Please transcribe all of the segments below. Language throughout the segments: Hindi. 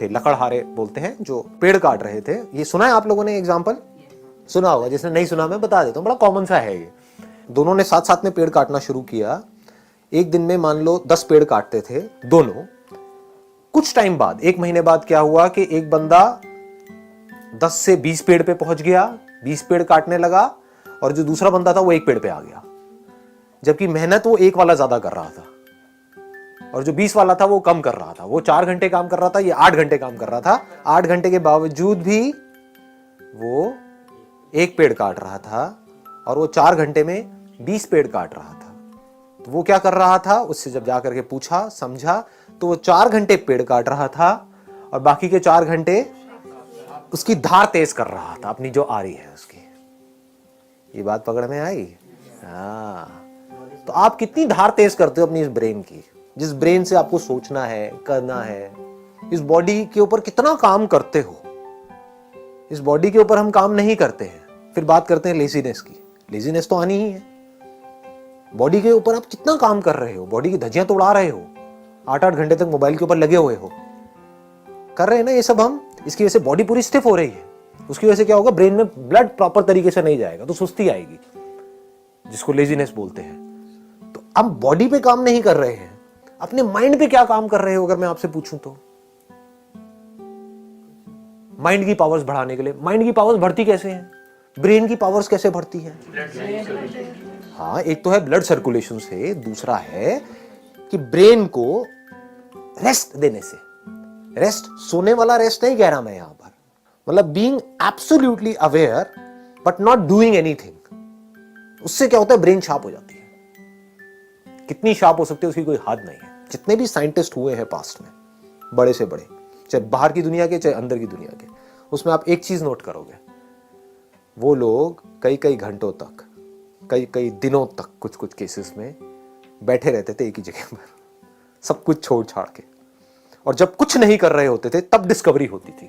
थे, लकड़हारे बोलते हैं, जो पेड़ काट रहे थे। ये सुना है आप लोगों ने एग्जाम्पल? सुना होगा, जिसने नहीं सुना मैं बता देता हूँ, बड़ा कॉमन सा है ये। दोनों ने साथ साथ में पेड़ काटना शुरू किया। एक दिन में मान लो 10 पेड़ काटते थे दोनों। कुछ टाइम बाद, 1 महीने बाद क्या हुआ कि एक बंदा 10 से 20 पेड़ पे पहुंच गया, 20 पेड़ काटने लगा, और जो दूसरा बंदा था वो 1 पेड़ पे आ गया। जबकि मेहनत वो 1 वाला ज्यादा कर रहा था, और जो 20 वाला था वो कम कर रहा था। वो 4 घंटे काम कर रहा था, ये 8 घंटे काम कर रहा था। 8 घंटे के बावजूद भी वो 1 पेड़ काट रहा था, और वो 4 घंटे में 20 पेड़ काट रहा था। तो वो क्या कर रहा था, उससे जब जाकर के पूछा, समझा, तो वो 4 घंटे पेड़ काट रहा था, और बाकी के 4 घंटे उसकी धार तेज कर रहा था, अपनी जो आ रही है उसकी। ये बात पकड़ में आई? हाँ। तो आप कितनी धार तेज करते हो अपनी इस ब्रेन की, जिस ब्रेन से आपको सोचना है, करना है। इस बॉडी के ऊपर कितना काम करते हो। इस बॉडी के ऊपर हम काम नहीं करते हैं, फिर बात करते हैं लेजीनेस की। लेजीनेस तो आनी ही है। बॉडी के ऊपर आप कितना काम कर रहे हो, बॉडी की धज्जियां तो उड़ा रहे हो, 8-8 घंटे तक मोबाइल के ऊपर लगे हुए हो, कर रहे हैं ना ये सब हम। इसकी वजह से बॉडी पूरी स्टिफ हो रही है। उसकी वजह से क्या होगा, ब्रेन में ब्लड प्रॉपर तरीके से नहीं जाएगा, तो सुस्ती आएगी, जिसको लेजीनेस बोलते हैं। तो हम बॉडी पे काम नहीं कर रहे हैं, अपने माइंड पे क्या काम कर रहे हो अगर मैं आपसे पूछूं तो? माइंड की पावर्स बढ़ाने के लिए। माइंड की पावर्स बढ़ती कैसे हैं? ब्रेन की पावर्स कैसे बढ़ती हैं? हाँ, एक तो है ब्लड सर्कुलेशन से, दूसरा है कि ब्रेन को रेस्ट देने से। रेस्ट सोने वाला रेस्ट नहीं कह रहा मैं यहां पर, मतलब being absolutely aware but not doing anything. उससे क्या होता है, ब्रेन शार्प हो जाती है। कितनी शार्प हो सकती है उसकी कोई हद नहीं है। जितने भी साइंटिस्ट हुए हैं पास्ट में, बड़े से बड़े, चाहे बाहर की दुनिया के चाहे अंदर की दुनिया के, उसमें आप एक चीज नोट करोगे, वो लोग कई कई घंटों तक, कई कई दिनों तक, कुछ कुछ केसेस में बैठे रहते थे एक ही जगह पर, सब कुछ छोड़ छाड़ के। और जब कुछ नहीं कर रहे होते थे तब डिस्कवरी होती थी।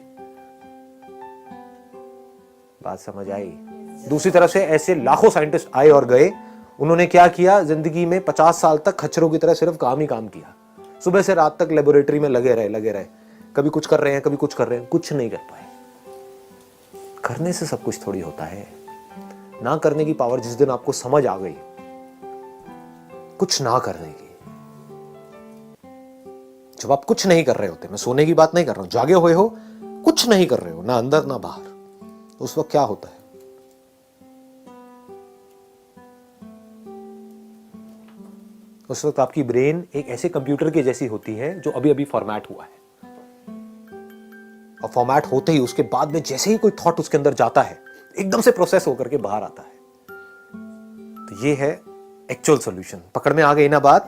बात समझ आई? दूसरी तरफ से ऐसे लाखों साइंटिस्ट आए और गए। उन्होंने क्या किया, जिंदगी में 50 साल तक खच्चरों की तरह सिर्फ काम ही काम किया। सुबह से रात तक लेबोरेटरी में लगे रहे। कभी कुछ कर रहे हैं, कभी कुछ कर रहे हैं, कुछ नहीं कर पाए। करने से सब कुछ थोड़ी होता है। ना करने की पावर जिस दिन आपको समझ आ गई, कुछ ना करने की, जब आप कुछ नहीं कर रहे होते, मैं सोने की बात नहीं कर रहा हूं, जागे हुए हो, कुछ नहीं कर रहे हो, ना अंदर ना बाहर, उस वक्त क्या होता है? उस वक्त आपकी ब्रेन एक ऐसे कंप्यूटर के जैसी होती है जो अभी अभी फॉर्मेट हुआ है, और फॉर्मेट होते ही उसके बाद में जैसे ही कोई थॉट उसके अंदर जाता है, एकदम से प्रोसेस होकर के बाहर आता है। तो ये है एक्चुअल सॉल्यूशन। पकड़ में आ गई ना बात?